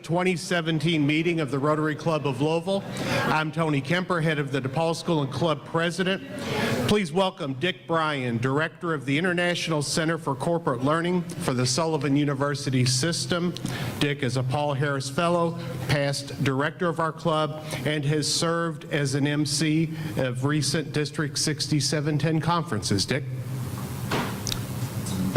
2017 meeting of the Rotary Club of Louisville. I'm Tony Kemper, head of the DePaul School and Club president. Please welcome Dick Bryan, director of the International Center for Corporate Learning for the Sullivan University System. Dick is a Paul Harris Fellow, past director of our club, and has served as an MC of recent District 6710 conferences. Dick?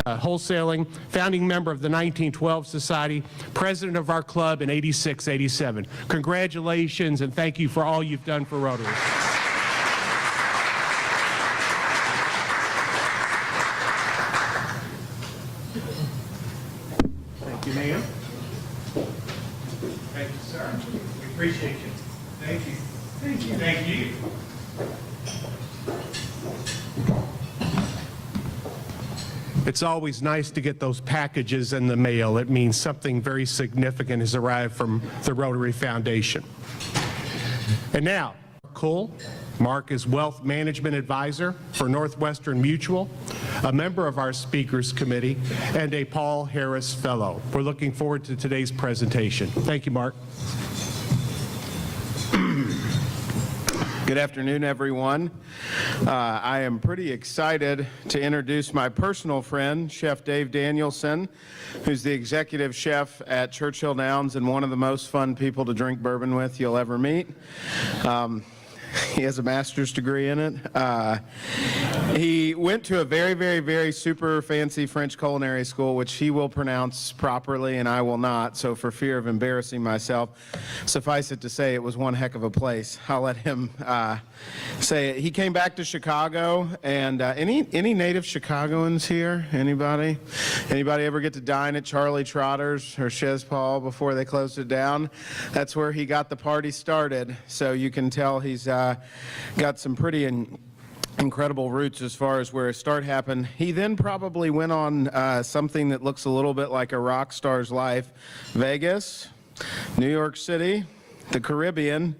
Wholesaling, founding member of the 1912 Society, president of our club in 86, 87. Congratulations and thank you for all you've done for Rotary. Thank you, ma'am. Thank you, sir. We appreciate you. Thank you. Thank you. Thank you. It's always nice to get those packages in the mail. It means something very significant has arrived from the Rotary Foundation. And now, Cole. Mark is Wealth Management Advisor for Northwestern Mutual, a member of our Speakers Committee, and a Paul Harris Fellow. We're looking forward to today's presentation. Thank you, Mark. Good afternoon, everyone. I am pretty excited to introduce my personal friend, Chef Dave Danielson, who's the executive chef at Churchill Downs and one of the most fun people to drink bourbon with you'll ever meet. He has a master's degree in it. He went to a very, very, very super fancy French culinary school, which he will pronounce properly and I will not, so for fear of embarrassing myself, suffice it to say it was one heck of a place. I'll let him say it. He came back to Chicago, and any native Chicagoans here? Anybody? Anybody ever get to dine at Charlie Trotter's or Chez Paul before they closed it down? That's where he got the party started, so you can tell he's got some pretty incredible roots as far as where his start happened. He then probably went on something that looks a little bit like a rock star's life. Vegas, New York City, the Caribbean,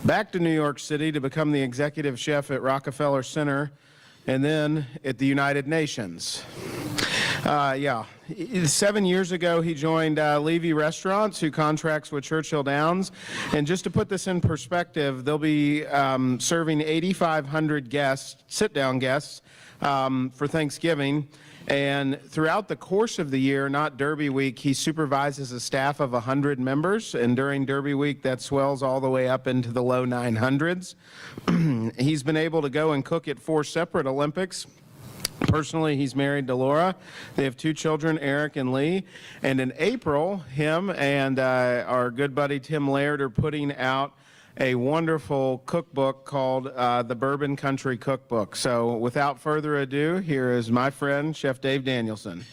back to New York City to become the executive chef at Rockefeller Center, and then at the United Nations. 7 years ago, he joined Levy Restaurants, who contracts with Churchill Downs. And just to put this in perspective, they'll be serving 8,500 guests, sit-down guests, for Thanksgiving. And throughout the course of the year, not Derby Week, he supervises a staff of 100 members. And during Derby Week, that swells all the way up into the low 900s. He's been able to go and cook at 4 separate Olympics. Personally, he's married to Laura. They have 2 children, Eric and Lee. And in April, him and our good buddy Tim Laird are putting out a wonderful cookbook called the Bourbon Country Cookbook. So without further ado, here is my friend, Chef Dave Danielson.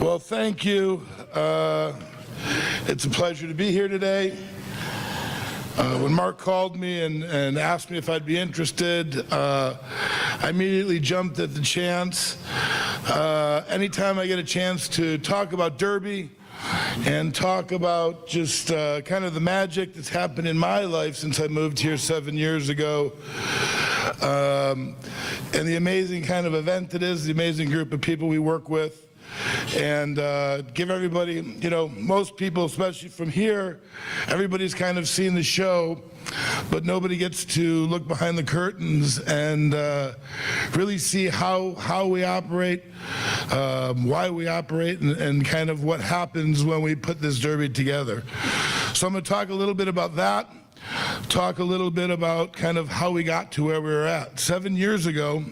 Well, thank you. It's a pleasure to be here today. When Mark called me and asked me if I'd be interested, I immediately jumped at the chance. Anytime I get a chance to talk about Derby and talk about just kind of the magic that's happened in my life since I moved here 7 years ago, and the amazing kind of event it is, the amazing group of people we work with, and give everybody, you know, most people, especially from here, everybody's kind of seen the show, but nobody gets to look behind the curtains and really see how we operate, why we operate, and kind of what happens when we put this Derby together. So I'm going to talk a little bit about that, talk a little bit about kind of how we got to where we were at. 7 years ago,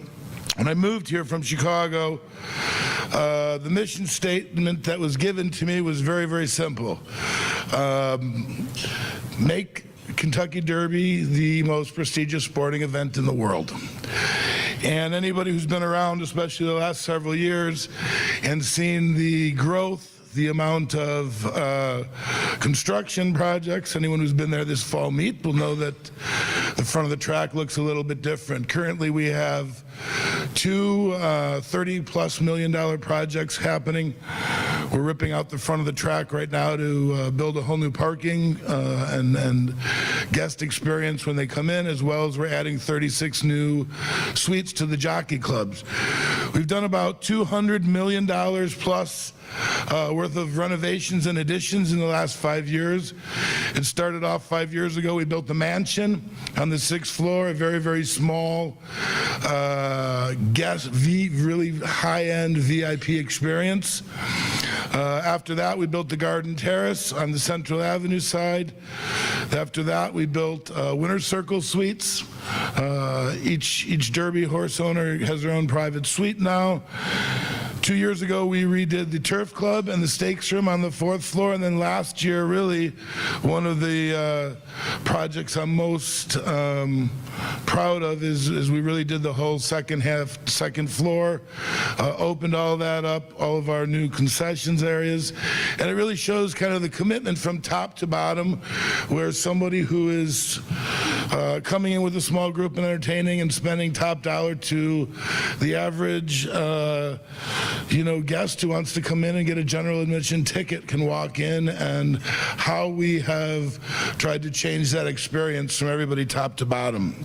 when I moved here from Chicago, the mission statement that was given to me was very, very simple. Make Kentucky Derby the most prestigious sporting event in the world. And anybody who's been around, especially the last several years, and seen the growth, the amount of construction projects, anyone who's been there this fall meet will know that the front of the track looks a little bit different. Currently we have 2 $30+ million projects happening. We're ripping out the front of the track right now to build a whole new parking and guest experience when they come in, as well as we're adding 36 new suites to the jockey clubs. We've done about $200 million plus worth of renovations and additions in the last 5 years. It started off 5 years ago. We built the mansion on the 6th floor, a very, very small really high-end VIP experience. After that, we built the Garden Terrace on the Central Avenue side. After that, we built Winner's Circle suites. Each Derby horse owner has their own private suite now. 2 years ago, we redid the Turf Club and the Stakes Room on the 4th floor, and then last year, really, one of the projects I'm most proud of is we really did the whole second floor, opened all that up, all of our new concessions areas, and it really shows kind of the commitment from top to bottom, where somebody who is coming in with a small group and entertaining and spending top dollar to the average guest who wants to come in and get a general admission ticket can walk in, and how we have tried to change that experience from everybody top to bottom.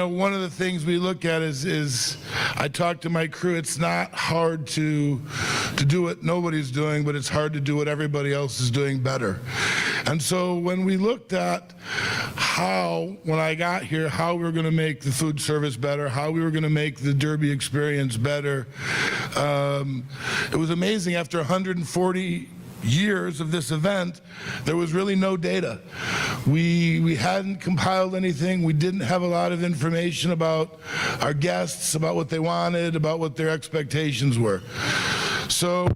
One of the things we look at is I talk to my crew, it's not hard to do what nobody's doing, but it's hard to do what everybody else is doing better. And so when we looked at when I got here, how we were going to make the food service better, how we were going to make the Derby experience better, it was amazing. After 140 years of this event, there was really no data. We hadn't compiled anything. We didn't have a lot of information about our guests, about what they wanted, about what their expectations were. So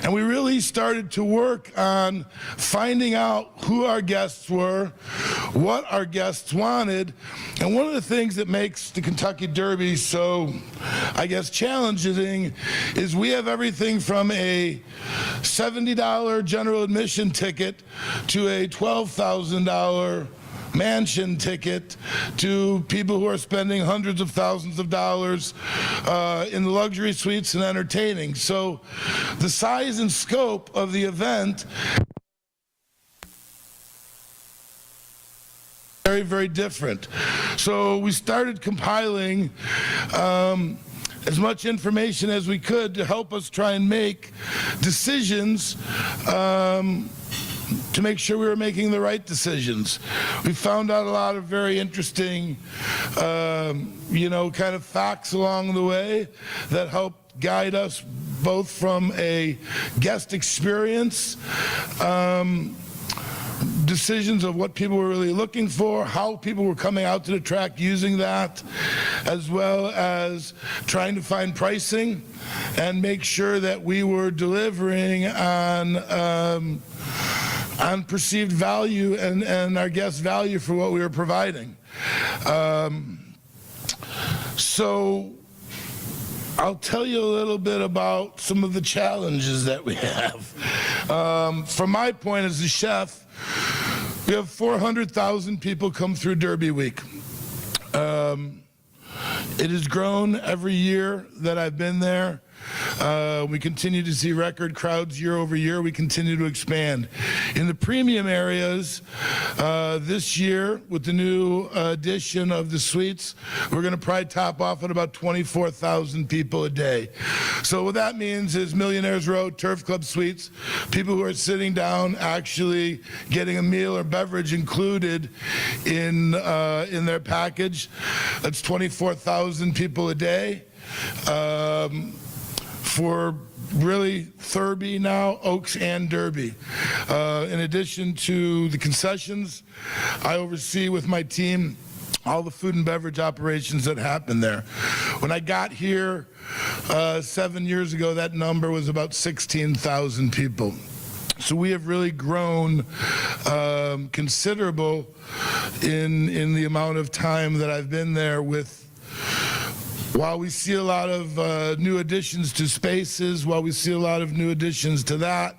and we really started to work on finding out who our guests were, what our guests wanted. And one of the things that makes the Kentucky Derby so, I guess, challenging is we have everything from a $70 general admission ticket to a $12,000 mansion ticket, to people who are spending hundreds of thousands of dollars in the luxury suites and entertaining. So the size and scope of the event very, very different. So we started compiling as much information as we could to help us try and make decisions to make sure we were making the right decisions. We found out a lot of very interesting, kind of facts along the way that helped guide us both from a guest experience, decisions of what people were really looking for, how people were coming out to the track using that, as well as trying to find pricing and make sure that we were delivering on perceived value and our guest value for what we were providing. So I'll tell you a little bit about some of the challenges that we have. From my point as a chef, we have 400,000 people come through Derby Week. It has grown every year that I've been there. We continue to see record crowds year over year. We continue to expand. In the premium areas, this year, with the new addition of the suites, we're going to probably top off at about 24,000 people a day. So what that means is Millionaires Row, Turf Club suites, people who are sitting down actually getting a meal or beverage included in their package. That's 24,000 people a day. For really Thurby now, Oaks and Derby. In addition to the concessions, I oversee with my team all the food and beverage operations that happen there. When I got here 7 years ago, that number was about 16,000 people. So we have really grown considerable in the amount of time that I've been there with while we see a lot of new additions to spaces, while we see a lot of new additions to that,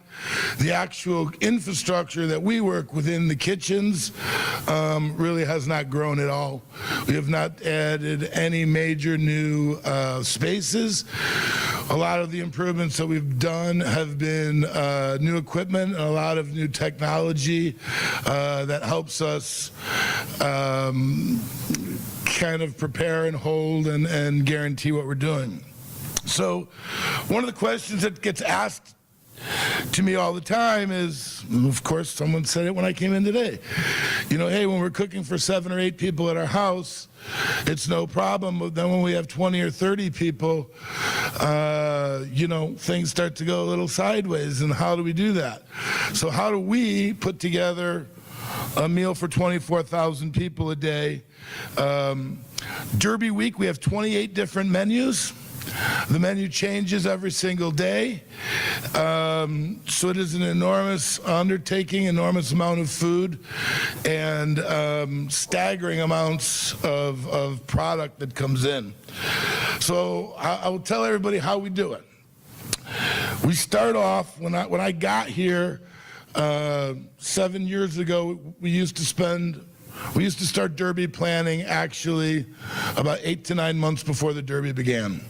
the actual infrastructure that we work within the kitchens really has not grown at all. We have not added any major new spaces. A lot of the improvements that we've done have been new equipment and a lot of new technology that helps us kind of prepare and hold and guarantee what we're doing. So one of the questions that gets asked to me all the time is, of course, someone said it when I came in today. You know, hey, when we're cooking for 7 or 8 people at our house, it's no problem. But then when we have 20 or 30 people, you know, things start to go a little sideways. And how do we do that? So how do we put together a meal for 24,000 people a day? Derby week, we have 28 different menus. The menu changes every single day. So it is an enormous undertaking, enormous amount of food, and staggering amounts of product that comes in. So I will tell everybody how we do it. We start off, when I got here 7 years ago, we used to start Derby planning actually about 8 to 9 months before the Derby began.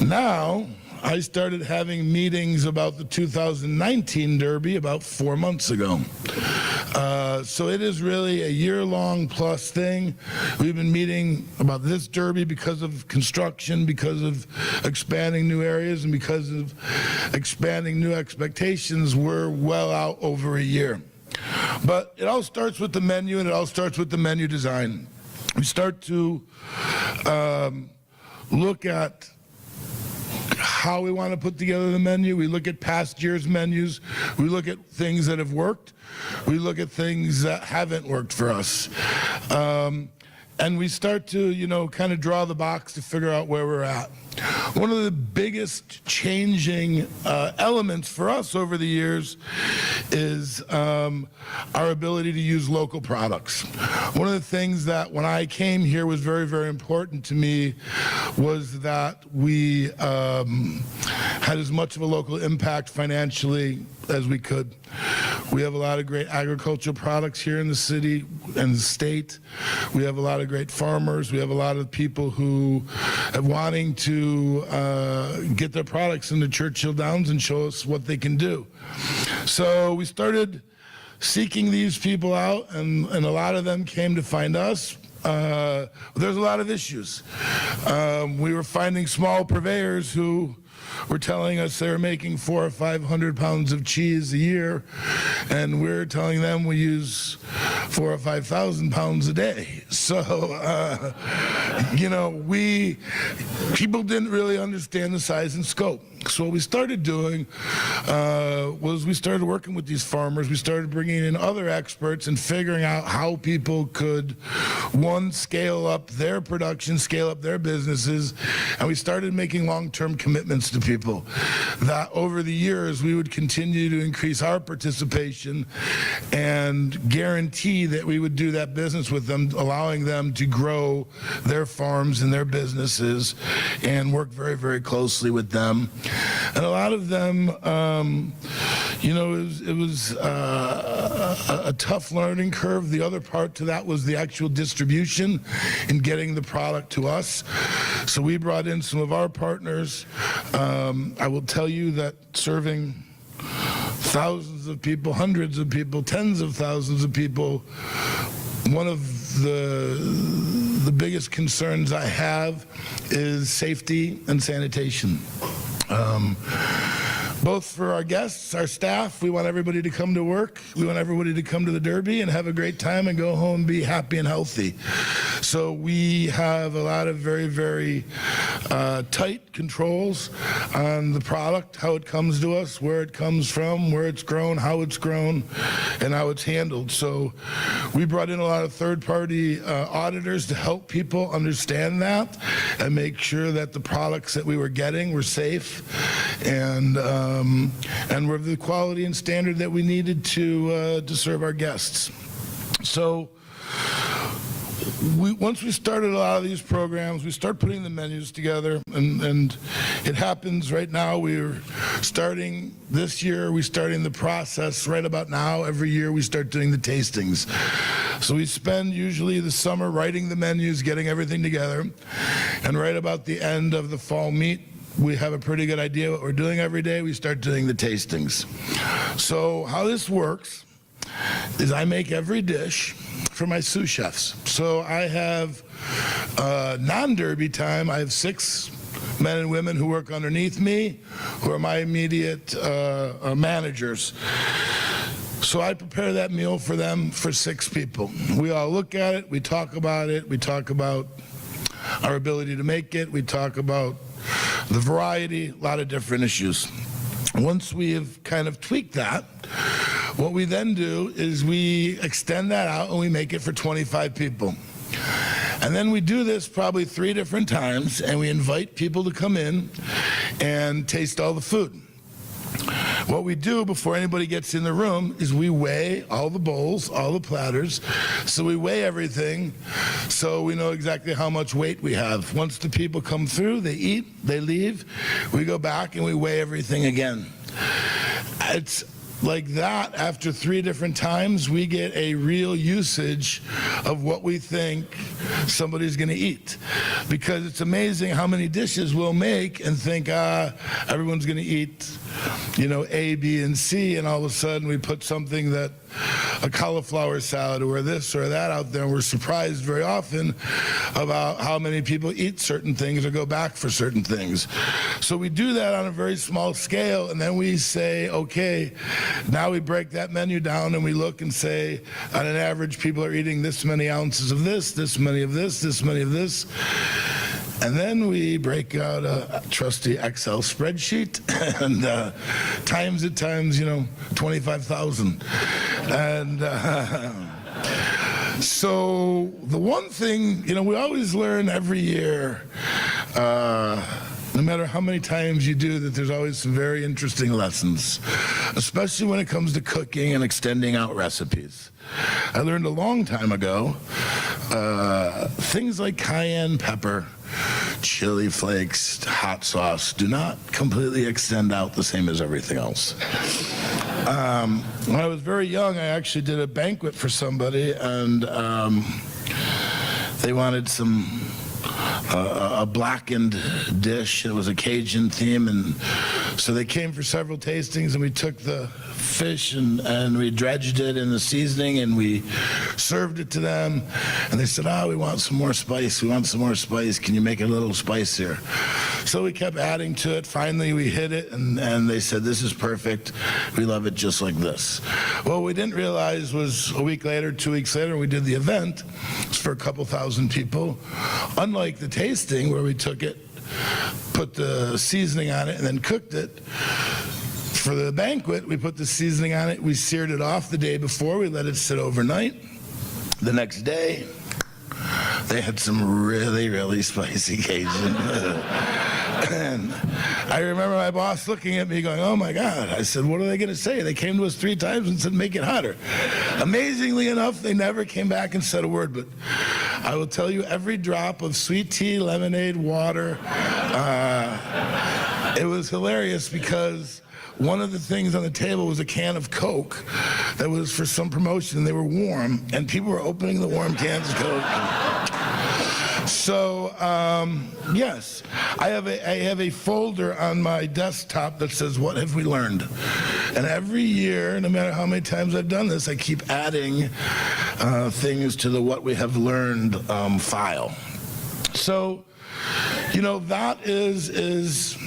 Now, I started having meetings about the 2019 Derby about 4 months ago. So it is really a year-long plus thing. We've been meeting about this Derby because of construction, because of expanding new areas, and because of expanding new expectations. We're well out over a year. But it all starts with the menu, and it all starts with the menu design. We start to look at how we want to put together the menu. We look at past year's menus. We look at things that have worked. We look at things that haven't worked for us. And we start to, you know, kind of draw the box to figure out where we're at. One of the biggest changing elements for us over the years is our ability to use local products. One of the things that when I came here was very, very important to me was that we had as much of a local impact financially as we could. We have a lot of great agricultural products here in the city and the state. We have a lot of great farmers. We have a lot of people who are wanting to get their products into Churchill Downs and show us what they can do. So we started seeking these people out, and a lot of them came to find us. There's a lot of issues. We were finding small purveyors who were telling us they were making 400 or 500 pounds of cheese a year, and we're telling them we use 4,000 or 5,000 pounds a day. So, you know, people didn't really understand the size and scope. So what we started doing was we started working with these farmers. We started bringing in other experts and figuring out how people could, one, scale up their production, scale up their businesses, and we started making long-term commitments to people that over the years we would continue to increase our participation and guarantee that we would do that business with them, allowing them to grow their farms and their businesses and work very, very closely with them. And a lot of them, you know, it was a tough learning curve. The other part to that was the actual distribution and getting the product to us. So we brought in some of our partners. I will tell you that serving thousands of people, hundreds of people, tens of thousands of people, one of the biggest concerns I have is safety and sanitation. Both for our guests, our staff, we want everybody to come to work. We want everybody to come to the Derby and have a great time and go home, be happy and healthy. So we have a lot of very, very tight controls on the product, how it comes to us, where it comes from, where it's grown, how it's grown, and how it's handled. So we brought in a lot of third-party auditors to help people understand that and make sure that the products that we were getting were safe and were of the quality and standard that we needed to serve our guests. So once we started a lot of these programs, we start putting the menus together, and it happens right now. We're starting this year, we're starting the process right about now. Every year we start doing the tastings. So we spend usually the summer writing the menus, getting everything together, and right about the end of the fall meet, we have a pretty good idea what we're doing every day. We start doing the tastings. So how this works is I make every dish for my sous chefs. So I have non-derby time. I have 6 men and women who work underneath me, who are my immediate managers. So I prepare that meal for them for 6 people. We all look at it, we talk about it, we talk about our ability to make it, we talk about the variety, a lot of different issues. Once we have kind of tweaked that, what we then do is we extend that out and we make it for 25 people. And then we do this probably 3 different times, and we invite people to come in and taste all the food. What we do before anybody gets in the room is we weigh all the bowls, all the platters. So we weigh everything so we know exactly how much weight we have. Once the people come through, they eat, they leave, we go back and we weigh everything again. It's like that. After 3 different times, we get a real usage of what we think somebody's going to eat, because it's amazing how many dishes we'll make and think, everyone's going to eat, A, B, and C, and all of a sudden we put something that a cauliflower salad or this or that out there, and we're surprised very often about how many people eat certain things or go back for certain things. So we do that on a very small scale, and then we say, okay, now we break that menu down and we look and say, on an average, people are eating this many ounces of this many of this many of this. And then we break out a trusty Excel spreadsheet and times it times, 25,000. And so the one thing, we always learn every year, no matter how many times you do, that there's always some very interesting lessons, especially when it comes to cooking and extending out recipes. I learned a long time ago, things like cayenne pepper, chili flakes, hot sauce do not completely extend out the same as everything else. When I was very young, I actually did a banquet for somebody, and they wanted a blackened dish. It was a Cajun theme, and so they came for several tastings, and we took the fish and we dredged it in the seasoning and we served it to them, and they said, we want some more spice, can you make it a little spicier? So we kept adding to it. Finally we hit it, and they said, this is perfect, we love it just like this. Well, we didn't realize was a week later, 2 weeks later, we did the event. It was for a couple thousand people. Unlike the tasting where we took it, put the seasoning on it, and then cooked it, for the banquet, we put the seasoning on it, we seared it off the day before, we let it sit overnight. The next day, they had some really, really spicy Cajun. And I remember my boss looking at me going, oh my God. I said, what are they going to say? They came to us 3 times and said, make it hotter. Amazingly enough, they never came back and said a word, but I will tell you, every drop of sweet tea, lemonade, water, it was hilarious, because one of the things on the table was a can of Coke that was for some promotion, and they were warm, and people were opening the warm cans of Coke. So, yes, I have a folder on my desktop that says, what have we learned? And every year, no matter how many times I've done this, I keep adding things to the what we have learned file. So, that is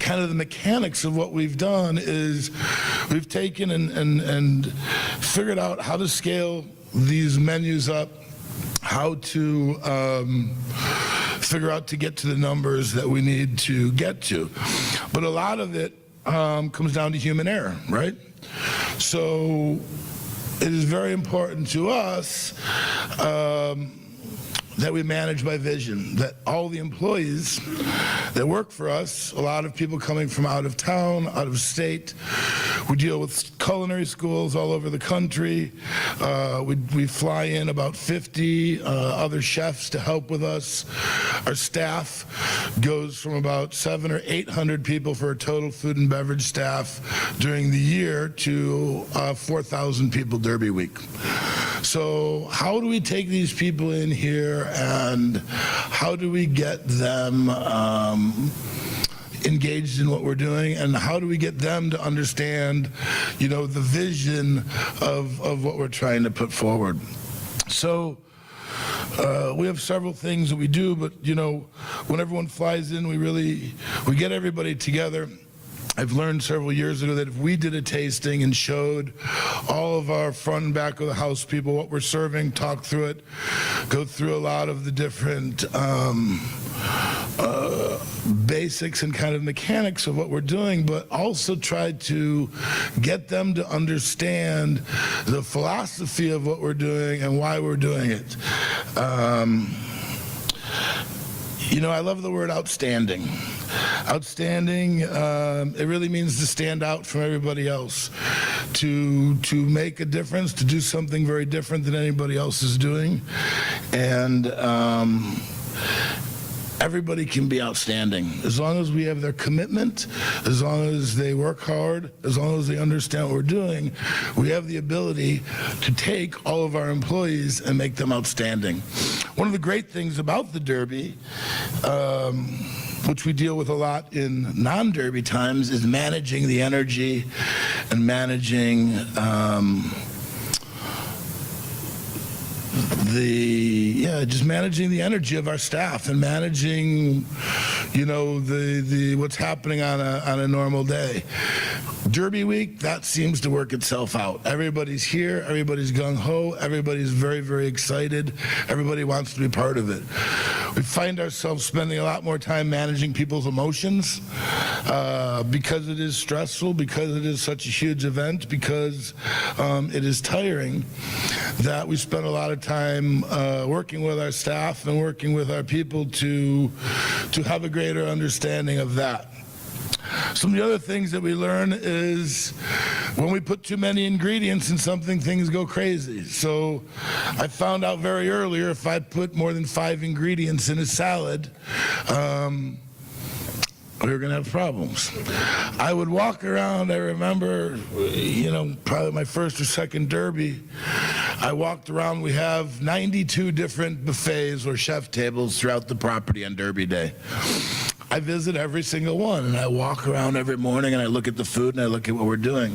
kind of the mechanics of what we've done. Is we've taken and figured out how to scale these menus up, how to figure out to get to the numbers that we need to get to. But a lot of it comes down to human error, right? So it is very important to us that we manage by vision, that all the employees that work for us, a lot of people coming from out of town, out of state, we deal with culinary schools all over the country. We fly in about 50 other chefs to help with us. Our staff goes from about 700 or 800 people for a total food and beverage staff during the year to 4,000 people Derby week. So how do we take these people in here and how do we get them engaged in what we're doing, and how do we get them to understand, the vision of what we're trying to put forward? So we have several things that we do, but when everyone flies in, we get everybody together. I've learned several years ago that if we did a tasting and showed all of our front and back of the house people what we're serving, talk through it, go through a lot of the different basics and kind of mechanics of what we're doing, but also try to get them to understand the philosophy of what we're doing and why we're doing it. I love the word outstanding. Outstanding, it really means to stand out from everybody else, to make a difference, to do something very different than anybody else is doing. And everybody can be outstanding as long as we have their commitment, as long as they work hard, as long as they understand what we're doing. We have the ability to take all of our employees and make them outstanding. One of the great things about the Derby, which we deal with a lot in non-Derby times, is managing the energy and managing just managing the energy of our staff and managing, the what's happening on a normal day. Derby week, that seems to work itself out. Everybody's here, everybody's gung-ho, everybody's very, very excited, everybody wants to be part of it. We find ourselves spending a lot more time managing people's emotions because it is stressful, because it is such a huge event, because it is tiring, that we spend a lot of time working with our staff and working with our people to have a greater understanding of that. Some of the other things that we learn is when we put too many ingredients in something, things go crazy. So I found out very early, if I put more than 5 ingredients in a salad, we were going to have problems. I would walk around, I remember, probably my first or second Derby, I walked around, we have 92 different buffets or chef tables throughout the property on Derby Day. I visit every single one, and I walk around every morning, and I look at the food, and I look at what we're doing.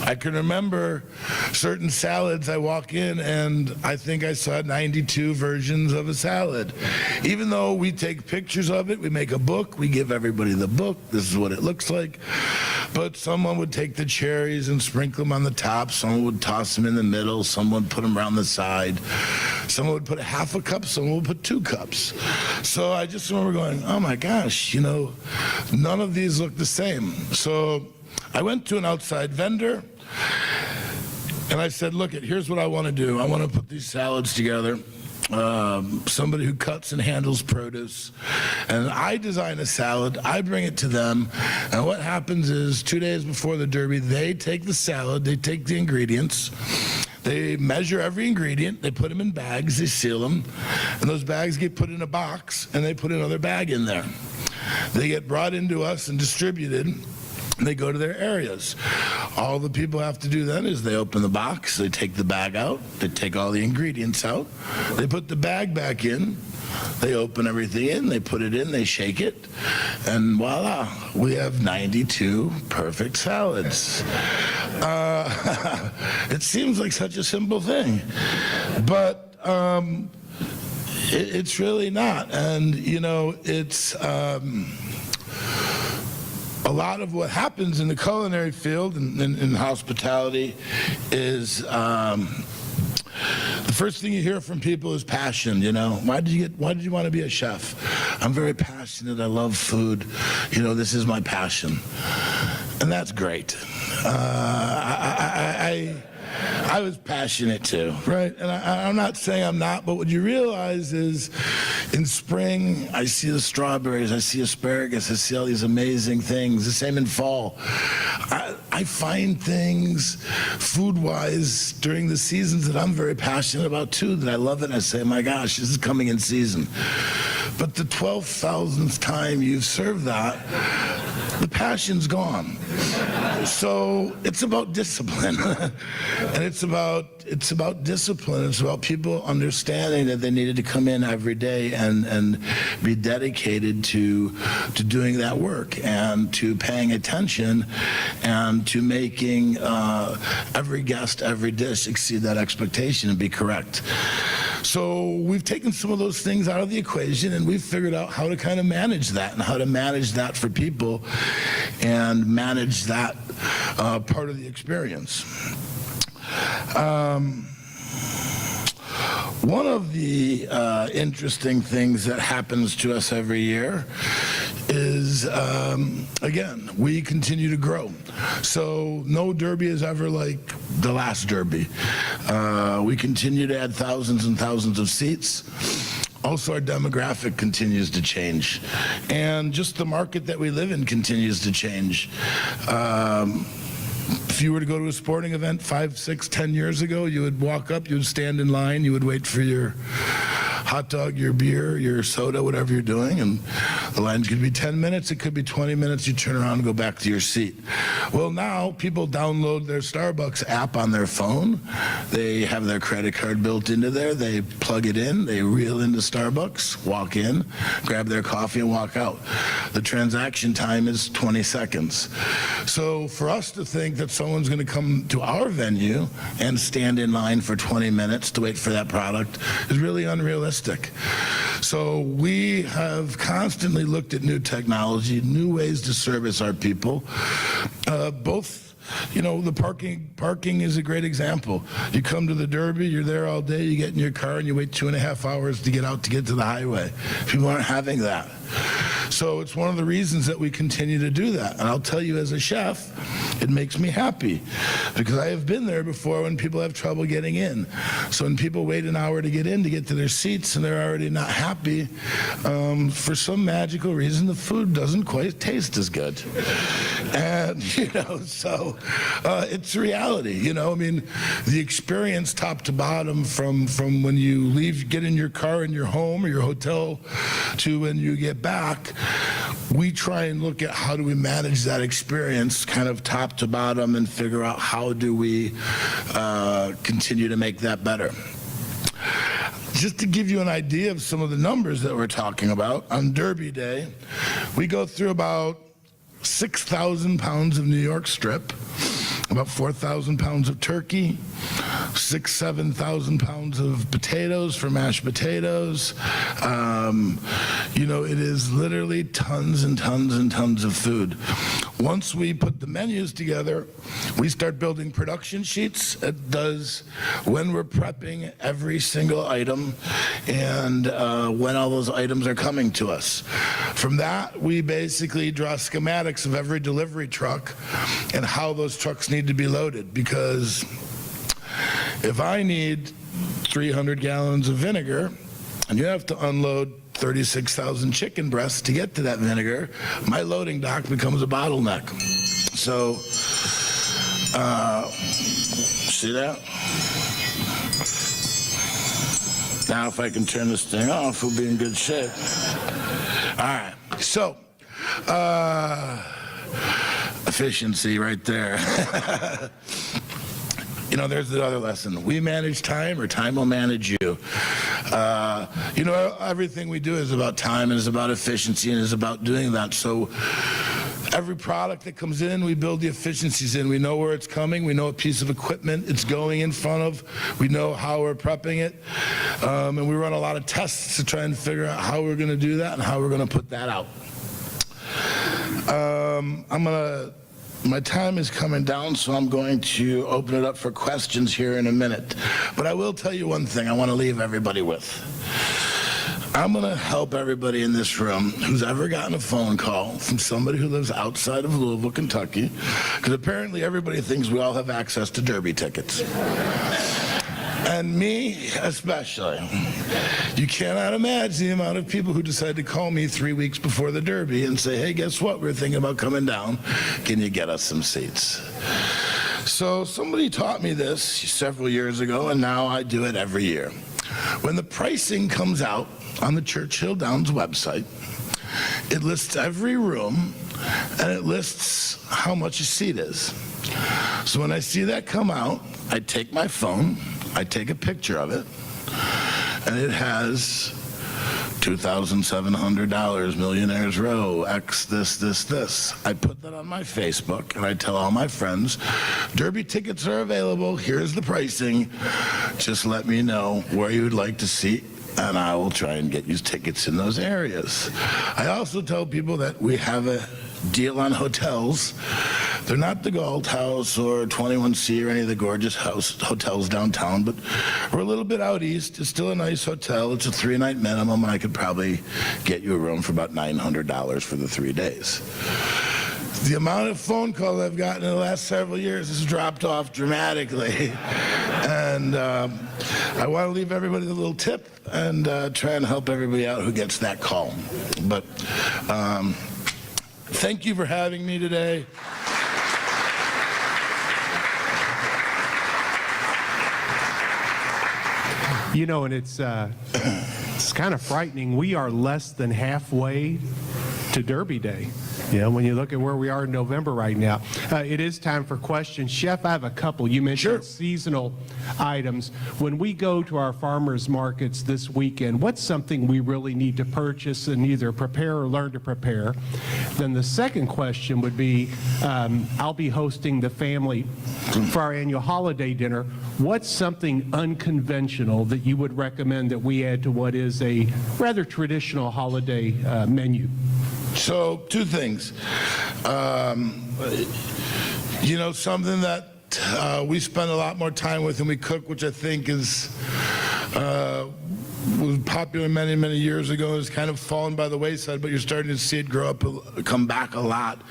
I can remember certain salads. I walk in, and I think I saw 92 versions of a salad. Even though we take pictures of it, we make a book, we give everybody the book, this is what it looks like. But someone would take the cherries and sprinkle them on the top, someone would toss them in the middle, someone would put them around the side, someone would put a half a cup, someone would put 2 cups. So I just remember going, oh my gosh, none of these look the same. So I went to an outside vendor and I said, look, here's what I want to do. I want to put these salads together. Somebody who cuts and handles produce, and I design a salad, I bring it to them, and what happens is 2 days before the Derby, they take the salad, they take the ingredients, they measure every ingredient, they put them in bags, they seal them, and those bags get put in a box, and they put another bag in there. They get brought into us and distributed, and they go to their areas. All the people have to do then is they open the box, they take the bag out, they take all the ingredients out, they put the bag back in, they open everything in, they put it in, they shake it, and voila, we have 92 perfect salads. It seems like such a simple thing, but it's really not. And it's a lot of what happens in the culinary field and in hospitality is the first thing you hear from people is passion. Why did you want to be a chef? I'm very passionate, I love food, this is my passion. And that's great. I I was passionate too, right? And I'm not saying I'm not, but what you realize is in spring, I see the strawberries, I see asparagus, I see all these amazing things. The same in fall. I find things food-wise during the seasons that I'm very passionate about too, that I love it. And I say, my gosh, this is coming in season. But the 12,000th time you've served that, the passion's gone. So it's about discipline. And it's about discipline. It's about people understanding that they needed to come in every day and be dedicated to doing that work and to paying attention and to making every guest, every dish exceed that expectation and be correct. So we've taken some of those things out of the equation and we've figured out how to kind of manage that and how to manage that for people and manage that part of the experience. One of the interesting things that happens to us every year is, again, we continue to grow. So no derby is ever like the last derby. We continue to add thousands and thousands of seats. Also, our demographic continues to change. And just the market that we live in continues to change. If you were to go to a sporting event 5, 6, 10 years ago, you would walk up, you would stand in line, you would wait for your hot dog, your beer, your soda, whatever you're doing, and the line's could be 10 minutes, it could be 20 minutes, you turn around and go back to your seat. Well, now people download their Starbucks app on their phone, they have their credit card built into there, they plug it in, they reel into Starbucks, walk in, grab their coffee and walk out. The transaction time is 20 seconds. So for us to think that someone's going to come to our venue and stand in line for 20 minutes to wait for that product is really unrealistic. So we have constantly looked at new technology, new ways to service our people, both. You know, the parking is a great example. You come to the Derby, you're there all day, you get in your car and you wait 2.5 hours to get out to get to the highway. People aren't having that. So it's one of the reasons that we continue to do that. And I'll tell you, as a chef, it makes me happy because I have been there before when people have trouble getting in. So when people wait an hour to get in to get to their seats and they're already not happy, for some magical reason, the food doesn't quite taste as good. And, so it's reality, I mean, the experience top to bottom from when you leave, get in your car in your home or your hotel to when you get back, we try and look at how do we manage that experience kind of top to bottom and figure out how do we continue to make that better. Just to give you an idea of some of the numbers that we're talking about, on Derby Day, we go through about 6,000 pounds of New York strip, about 4,000 pounds of turkey, 7,000 pounds of potatoes for mashed potatoes. It is literally tons and tons and tons of food. Once we put the menus together, we start building production sheets. It does when we're prepping every single item and when all those items are coming to us. From that, we basically draw schematics of every delivery truck and how those trucks need to be loaded, because if I need 300 gallons of vinegar and you have to unload 36,000 chicken breasts to get to that vinegar, my loading dock becomes a bottleneck. So, see that? Now if I can turn this thing off, we'll be in good shape. All right, so, efficiency right there. There's the other lesson. We manage time, or time will manage you. Everything we do is about time, and is about efficiency, and is about doing that. So every product that comes in, we build the efficiencies in. We know where it's coming. We know what piece of equipment it's going in front of. We know how we're prepping it. And we run a lot of tests to try and figure out how we're going to do that and how we're going to put that out. My time is coming down, so I'm going to open it up for questions here in a minute. But I will tell you one thing I want to leave everybody with. I'm going to help everybody in this room who's ever gotten a phone call from somebody who lives outside of Louisville, Kentucky, because apparently everybody thinks we all have access to Derby tickets. And me especially. You cannot imagine the amount of people who decide to call me 3 weeks before the Derby and say, hey, guess what? We're thinking about coming down. Can you get us some seats? So somebody taught me this several years ago, and now I do it every year. When the pricing comes out on the Churchill Downs website, it lists every room, and it lists how much a seat is. So when I see that come out, I take my phone, I take a picture of it, and it has $2,700, Millionaires Row, X this. I put that on my Facebook, and I tell all my friends, Derby tickets are available, here's the pricing, just let me know where you would like to see, and I will try and get you tickets in those areas. I also tell people that we have a deal on hotels. They're not the Galt House or 21C or any of the gorgeous hotels downtown, but we're a little bit out east. It's still a nice hotel. It's a 3-night minimum, and I could probably get you a room for about $900 for the 3 days. The amount of phone calls I've gotten in the last several years has dropped off dramatically. And I want to leave everybody a little tip and try and help everybody out who gets that call. But thank you for having me today. You know, and it's kind of frightening. We are less than halfway to Derby Day. You know, when you look at where we are in November right now. It is time for questions. Chef, I have a couple. You mentioned seasonal items. When we go to our farmers markets this weekend, what's something we really need to purchase and either prepare or learn to prepare? Then the second question would be, I'll be hosting the family for our annual holiday dinner. What's something unconventional that you would recommend that we add to what is a rather traditional holiday menu? So, two things. You know, something that we spend a lot more time with and we cook, which I think is was popular many years ago, has kind of fallen by the wayside, but you're starting to see it come back a lot,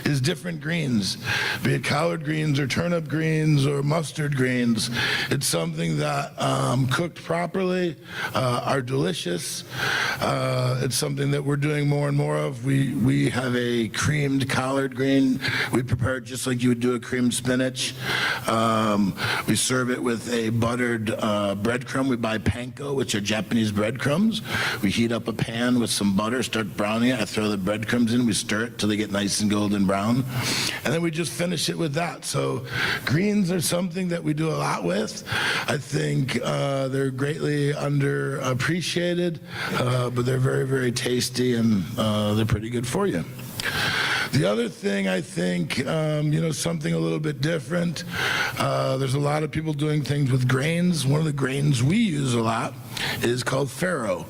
is different greens, be it collard greens or turnip greens or mustard greens. It's something that cooked properly are delicious. It's something that we're doing more and more of. We have a creamed collard green. We prepare it just like you would do a creamed spinach. We serve it with a buttered breadcrumb. We buy panko, which are Japanese breadcrumbs. We heat up a pan with some butter, start browning it. I throw the breadcrumbs in. We stir it till they get nice and golden brown. And then we just finish it with that. So greens are something that we do a lot with. I think they're greatly underappreciated, but they're very tasty, and they're pretty good for you. The other thing, I think, you know, something a little bit different, there's a lot of people doing things with grains. One of the grains we use a lot is called farro.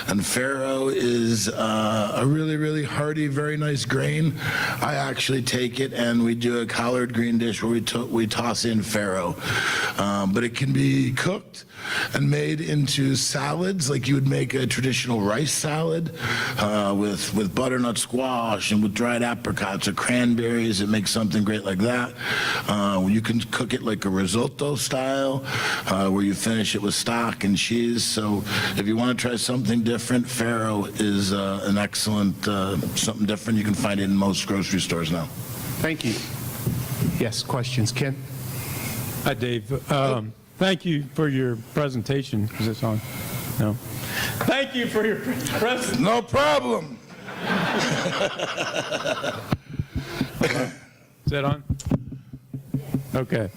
And farro is a really hearty, very nice grain. I actually take it and we do a collard green dish where we toss in farro. But it can be cooked and made into salads, like you would make a traditional rice salad with butternut squash and with dried apricots or cranberries. It makes something great like that. You can cook it like a risotto style, where you finish it with stock and cheese. So if you want to try something different, farro is an excellent, something different. You can find it in most grocery stores now. Thank you. Yes, questions. Ken? Hi, Dave. Thank you for your presentation. Is this on? No. Thank you for your presentation. No problem. Is that on? Okay.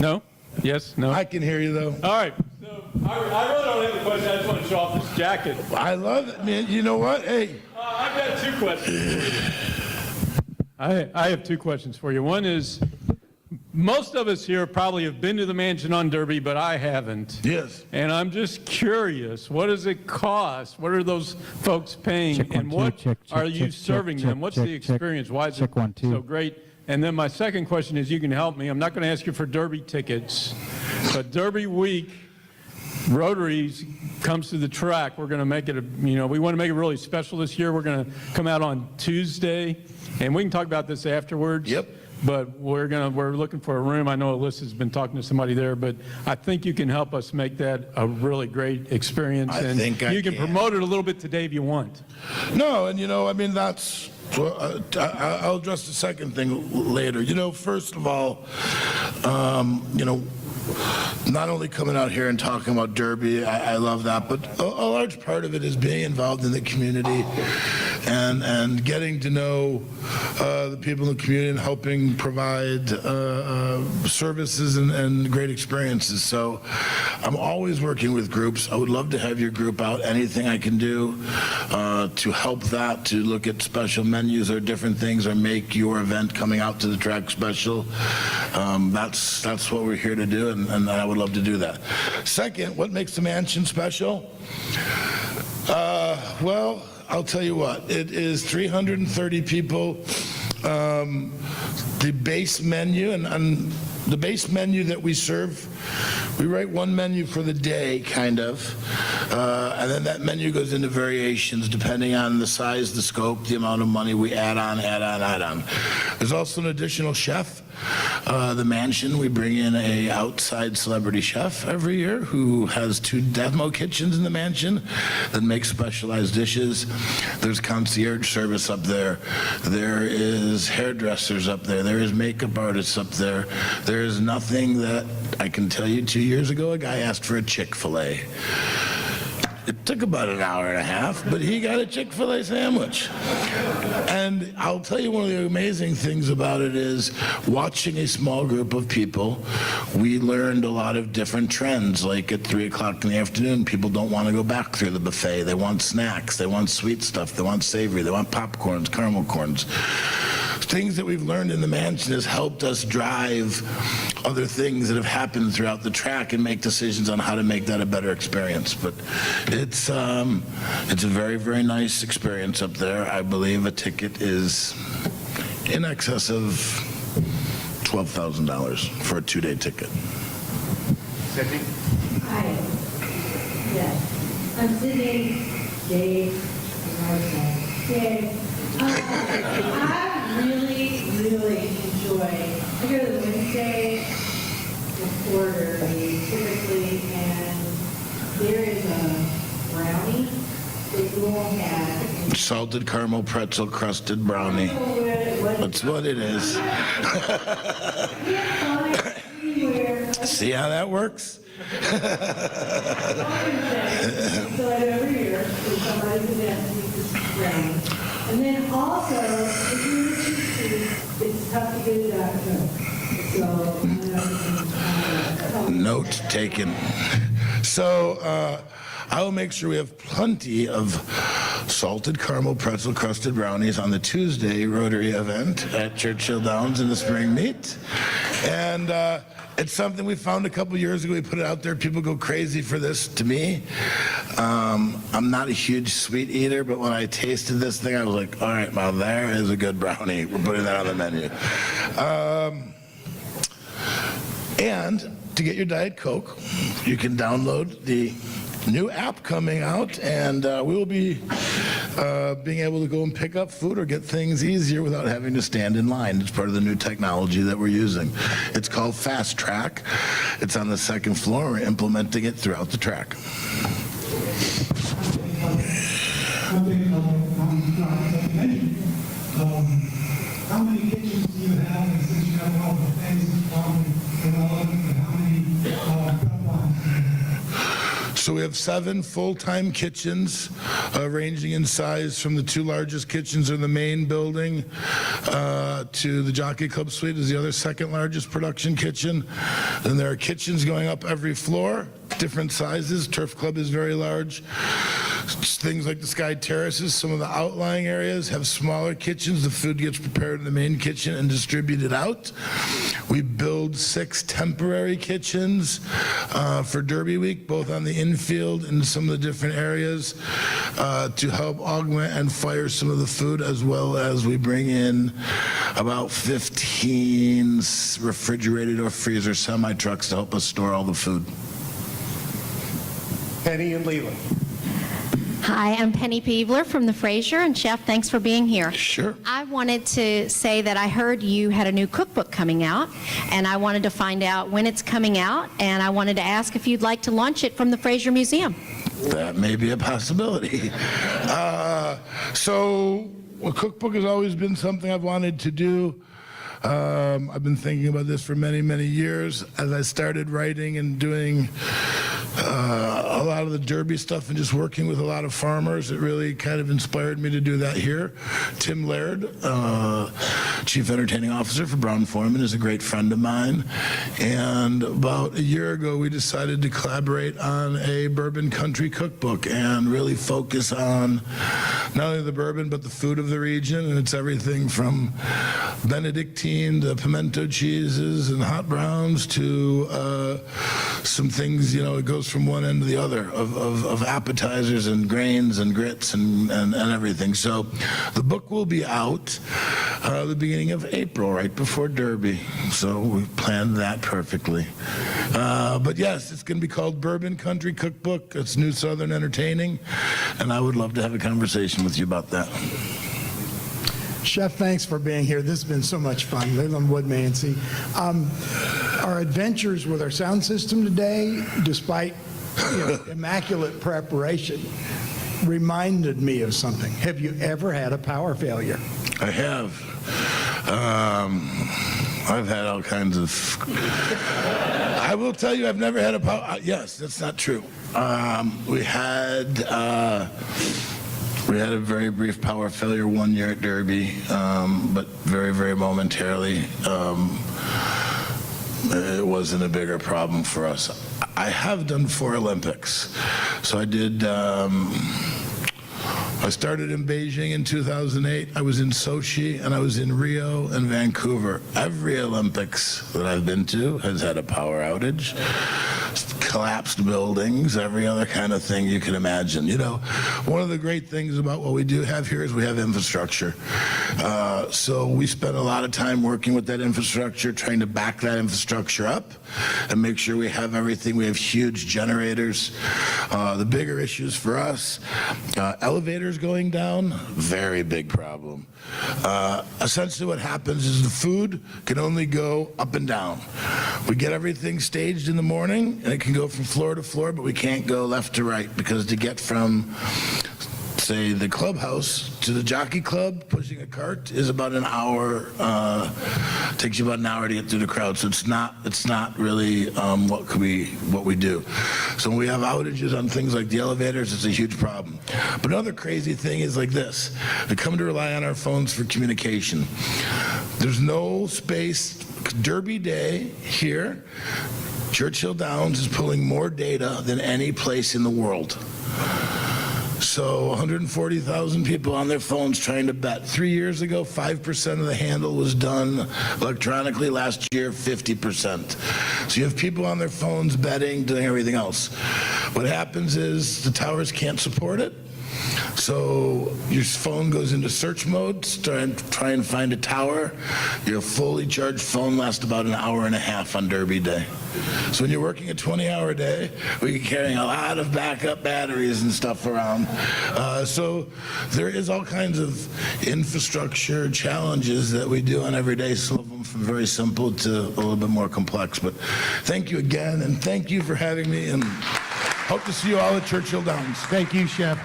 No? Yes? No? I can hear you, though. All right. So I really don't have a question. I just want to show off this jacket. I love it, man. You know what? Hey. I've got two questions. I have two questions for you. One is, most of us here probably have been to the mansion on Derby, but I haven't. Yes. And I'm just curious, what does it cost? What are those folks paying? Check one, and two, what check, are check, you check, serving check, them? What's check, the experience? Why is it check one, two. so great? And then my second question is, you can help me. I'm not going to ask you for Derby tickets, but Derby week, Rotary comes to the track, we're going to make it, we want to make it really special this year. We're going to come out on Tuesday, and we can talk about this afterwards. Yep. But we're looking for a room. I know Alyssa's been talking to somebody there, but I think you can help us make that a really great experience. I and think I you can can. promote it a little bit today if you want. No, and I mean, that's, I'll address the second thing later. First of all, not only coming out here and talking about Derby, I love that, but a large part of it is being involved in the community and getting to know the people in the community and helping provide services and great experiences. So I'm always working with groups. I would love to have your group out. Anything I can do to help that, to look at special menus or different things or make your event coming out to the track special, that's what we're here to do, and I would love to do that. Second, what makes the mansion special? Well, I'll tell you what, it is 330 people. The base menu, and the base menu that we serve, we write one menu for the day, kind of, and then that menu goes into variations depending on the size, the scope, the amount of money we add on. There's also an additional chef. The mansion, we bring in a outside celebrity chef every year who has 2 demo kitchens in the mansion that make specialized dishes. There's concierge service up there. There is hairdressers up there. There is makeup artists up there. There is nothing that I can tell you. 2 years ago, a guy asked for a Chick-fil-A. It took about an hour and a half, but he got a Chick-fil-A sandwich. And I'll tell you, one of the amazing things about it is watching a small group of people, we learned a lot of different trends. Like at 3 o'clock in the afternoon, people don't want to go back through the buffet. They want snacks. They want sweet stuff. They want savory. They want popcorns, caramel corns. Things that we've learned in the mansion has helped us drive other things that have happened throughout the track and make decisions on how to make that a better experience. But it's a very, very nice experience up there. I believe a ticket is in excess of $12,000 for a 2-day ticket. Hi. Yes. I'm Sydney. Dave. Dave. I really enjoy, I go to the Wednesday reporter typically, and there is a brownie that you will have. Salted caramel pretzel crusted brownie. That's what it is. See how that works? So every year, there's somebody's event, you just brownie. And then also, if you're a cheap seat, it's tough to get it out of Coke. So, Note taken. So I will make sure we have plenty of salted caramel pretzel crusted brownies on the Tuesday Rotary event at Churchill Downs in the spring meet. And it's something we found a couple years ago. We put it out there. People go crazy for this. To me, I'm not a huge sweet eater, but when I tasted this thing, I was like, all right, now there is a good brownie. We're putting that on the menu. And to get your Diet Coke, you can download the new app coming out, and we will be being able to go and pick up food or get things easier without having to stand in line. It's part of the new technology that we're using. It's called Fast Track. It's on the 2nd floor. We're implementing it throughout the track. How many kitchens do you have, and since you have all the things probably irrelevant, how many prep lines? So we have 7 full-time kitchens, ranging in size from the 2 largest kitchens in the main building to the Jockey Club Suite is the other 2nd largest production kitchen. And there are kitchens going up every floor, different sizes. Turf Club is very large. Things like the Sky Terraces, some of the outlying areas have smaller kitchens. The food gets prepared in the main kitchen and distributed out. We build 6 temporary kitchens for Derby Week, both on the infield and some of the different areas to help augment and fire some of the food, as well as we bring in about 15 refrigerated or freezer semi-trucks to help us store all the food. Penny and Leland. Hi, I'm Penny Peebler from the Fraser, and Chef, thanks for being here. Sure. I wanted to say that I heard you had a new cookbook coming out, and I wanted to find out when it's coming out, and I wanted to ask if you'd like to launch it from the Fraser Museum. That may be a possibility. So a cookbook has always been something I've wanted to do. I've been thinking about this for many, many years. As I started writing and doing a lot of the Derby stuff and just working with a lot of farmers, it really kind of inspired me to do that here. Tim Laird, Chief Entertaining Officer for Brown-Forman, is a great friend of mine. And about a year ago, we decided to collaborate on a bourbon country cookbook and really focus on not only the bourbon, but the food of the region. And it's everything from Benedictine to pimento cheeses and hot browns to some things, it goes from one end to the other of appetizers and grains and grits and everything. So the book will be out the beginning of April, right before Derby. So we planned that perfectly. But yes, it's going to be called Bourbon Country Cookbook. It's New Southern Entertaining, and I would love to have a conversation with you about that. Chef, thanks for being here. This has been so much fun. Leland Woodmansey. Our adventures with our sound system today, despite immaculate preparation, reminded me of something. Have you ever had a power failure? I have. I've had all kinds of. I will tell you, I've never had a power. Yes, that's not true. We had a very brief power failure one year at Derby, but very, very momentarily. It wasn't a bigger problem for us. I have done 4 Olympics. So I did. I started in Beijing in 2008. I was in Sochi, and I was in Rio and Vancouver. Every Olympics that I've been to has had a power outage, collapsed buildings, every other kind of thing you can imagine. One of the great things about what we do have here is we have infrastructure. So we spend a lot of time working with that infrastructure, trying to back that infrastructure up and make sure we have everything. We have huge generators. The bigger issues for us, elevators going down, very big problem. Essentially what happens is the food can only go up and down. We get everything staged in the morning, and it can go from floor to floor, but we can't go left to right, because to get from, say, the clubhouse to the jockey club, pushing a cart is about an hour. Takes you about an hour to get through the crowd. So it's not really what we do. So when we have outages on things like the elevators, it's a huge problem. But another crazy thing is like this: we come to rely on our phones for communication. There's no space. Derby Day here, Churchill Downs is pulling more data than any place in the world. So 140,000 people on their phones trying to bet. 3 years ago, 5% of the handle was done electronically. Last year, 50%. So you have people on their phones betting, doing everything else. What happens is the towers can't support it. So your phone goes into search mode, try and find a tower. Your fully charged phone lasts about an hour and a half on Derby Day. So when you're working a 20-hour day, we're carrying a lot of backup batteries and stuff around. So there is all kinds of infrastructure challenges that we do on every day, some of them from very simple to a little bit more complex. But thank you again, and thank you for having me, and hope to see you all at Churchill Downs. Thank you, Chef.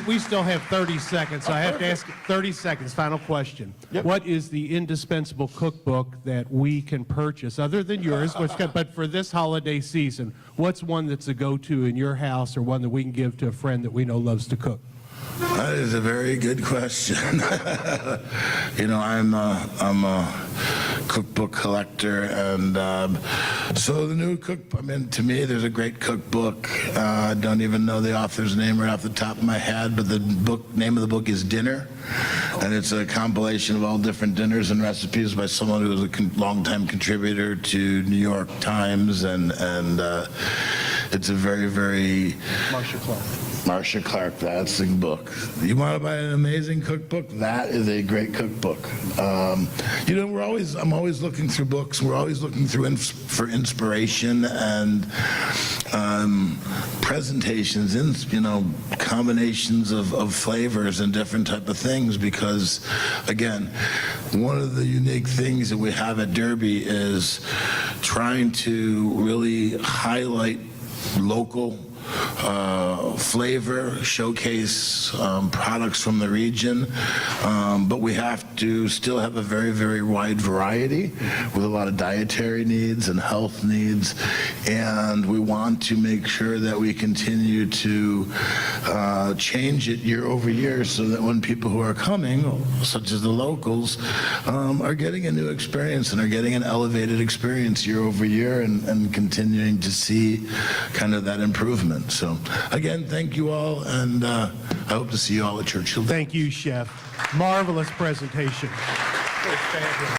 We still have 30 seconds, so I have to ask 30 seconds. Final question. Yep. What is the indispensable cookbook that we can purchase, other than yours, but for this holiday season? What's one that's a go-to in your house, or one that we can give to a friend that we know loves to cook? That is a very good question. I'm a cookbook collector, and so the new cookbook, to me, there's a great cookbook. I don't even know the author's name right off the top of my head, but the name of the book is Dinner, and it's a compilation of all different dinners and recipes by someone who was a longtime contributor to New York Times, and it's a very, very... Marcia Clark. Marcia Clark, that's the book. You want to buy an amazing cookbook? That is a great cookbook. I'm always looking through books. We're always looking through for inspiration and presentations, combinations of flavors and different type of things. Because, again, one of the unique things that we have at Derby is trying to really highlight local flavor, showcase products from the region, but we have to still have a very, very wide variety with a lot of dietary needs and health needs, and we want to make sure that we continue to change it year over year so that when people who are coming, such as the locals, are getting a new experience and are getting an elevated experience year over year and continuing to see kind of that improvement. So again, thank you all, and I hope to see you all at Churchill. Thank you, Chef. Marvelous presentation.